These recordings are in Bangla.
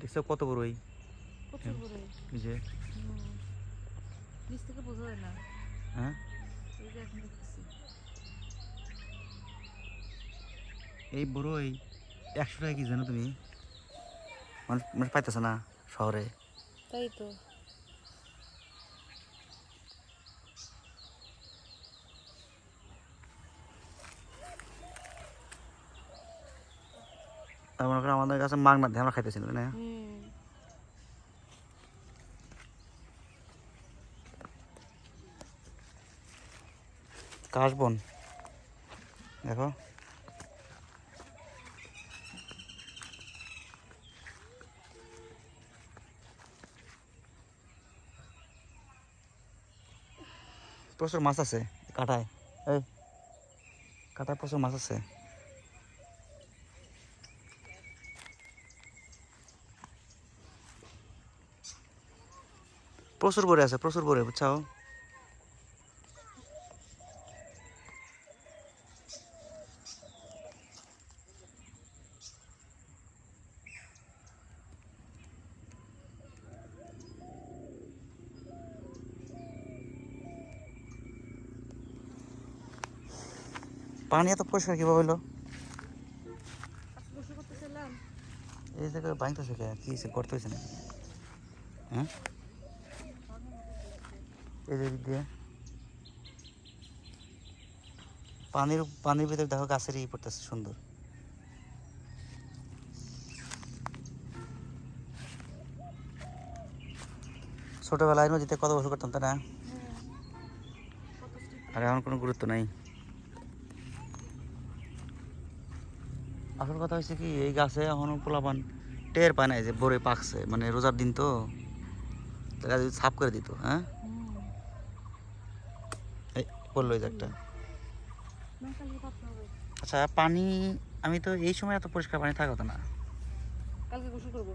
দেখছো কত বড় এই প্রচুর বড় এই যে নিচ থেকে বোঝা যায় না। হ্যাঁ এই যে এখন দেখতেছি এই বড় এই 100 টাকা কি জানো তুমি? মানুষ মানুষ পাইতেছে না শহরে। তাই তো তার মনে করো আমাদের কাছে মাগনা দিয়ে আমরা খাইতেছি না। কাশবন দেখো প্রচুর মাছ আছে কাটায়। এই কাটায় প্রচুর মাছ আছে। প্রচুর বড়ে আছে, প্রচুর বড়ে, বুঝছো? পানি এত পরিষ্কার কিভাবে হইলো? এই জায়গায় ভাঙতেছে কে? কি হয়েছে? গর্ত হয়েছে নাকি? হ্যাঁ এই যে দিক দিয়ে পানির ভিতরে দেখো গাছের ই পড়তেছে সুন্দর। ছোটবেলায় নদীতে কত বছর করতাম তাই না? আর এখন কোনো গুরুত্ব নাই। আসল কথা হচ্ছে কি, এই গাছে এখনো পোলাপান টের পায় না যে বড়ে পাকছে, মানে রোজার দিন তো তারা যদি সাফ করে দিত। হ্যাঁ এই পড়লো এই যে একটা। আচ্ছা পানি, আমি তো এই সময় এত পরিষ্কার পানি থাকা কথা না। কালকে গোসল করব।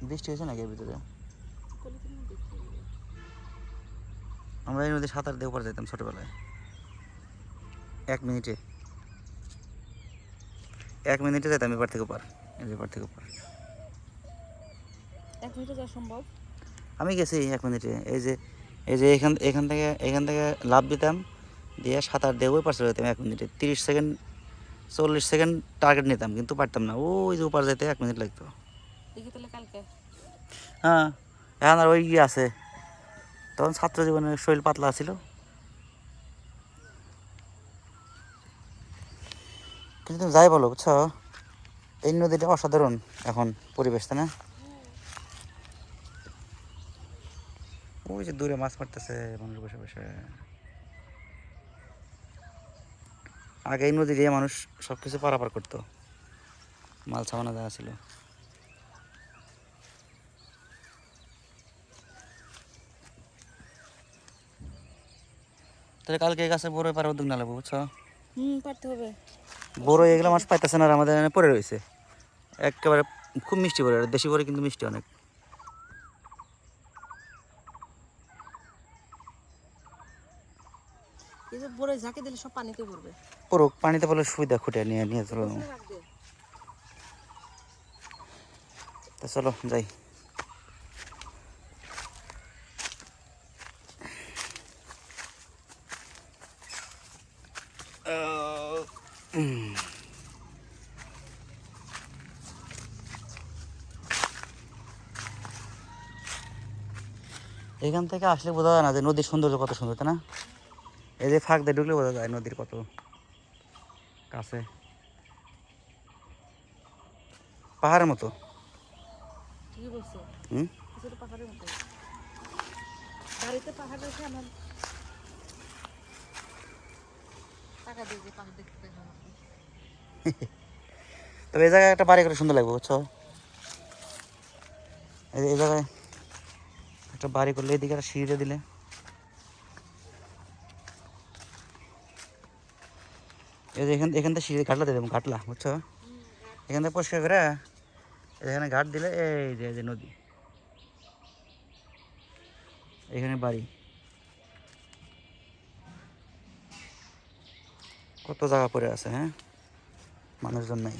বৃষ্টি হয়েছে নাকি এর ভিতরে? আমরা এই নদী সাঁতার দিয়ে উপরে যেতাম ছোটবেলায়। 1 মিনিটে যেতাম এবার থেকে ওপার, এবার থেকে ওপার। 1 মিনিটে যাওয়া সম্ভব? আমি গেছি 1 মিনিটে। এই যে এখান থেকে লাফ দিতাম, দিয়ে সাঁতার দিয়ে ওই পাশে যেতাম 1 মিনিটে। 30 সেকেন্ড 40 সেকেন্ড টার্গেট নিতাম, কিন্তু পারতাম না। ওই যে ওপার যেতে 1 মিনিট লাগতো। দেখি তাহলে কালকে। হ্যাঁ এখন আর ওই ইয়ে আছে, তখন ছাত্র জীবনের শরীর পাতলা ছিল। কিন্তু তুমি যাই বলো, বুঝছো, এই নদীটা অসাধারণ এখন পরিবেশ, তাই না? ওই যে দূরে মাছ মারতেছে মানুষ বসে বসে। আগে এই নদী দিয়ে মানুষ সব কিছু পারাপার করতো, মাল সামানা দেওয়া ছিল। তাহলে কালকে এই গাছে বড় পারে উদ্যোগ না লাগবো, বুঝছো? পারতে হবে। বড় এগুলো মাছ পাইতেছে না, আর আমাদের এখানে পড়ে রয়েছে একেবারে। খুব মিষ্টি পড়ে, দেশি পড়ে কিন্তু মিষ্টি অনেক। এই যে বড় ঝাঁকে দিলে সব পানিতে পড়বে। পড়ুক, পানিতে পড়লে সুবিধা, খুঁটে নিয়ে নিয়ে চলো। তা চলো যাই। এখান থেকে আসলে বোঝা যায় না যে নদীর সৌন্দর্য কত সুন্দর, তাই না? এই যে ফাঁক দিয়ে ঢুকলে বোঝা যায় নদীর কত কাছে, পাহাড়ের মতো। ঠিকই বলছো। হুম কিছুটা পাহাড়ের মতো। বাড়িতে পাহাড় রেখে আমার টাকা দিয়ে যে পাহাড় দেখতে দেখা হবে। তবে এই জায়গায় একটা বাড়ি করে সুন্দর লাগবে, বুঝছো? এই জায়গায় একটা বাড়ি করলে, এদিকে একটা সিঁড়িতে দিলে, এই যে এখান থেকে সিঁড়ি ঘাটলা দিয়ে দেবো, ঘাটলা, বুঝছো? এখান থেকে পরিষ্কার করে এখানে ঘাট দিলে এই যে নদী, এখানে বাড়ি। কত জায়গা পড়ে আছে, হ্যাঁ, মানুষজন নাই।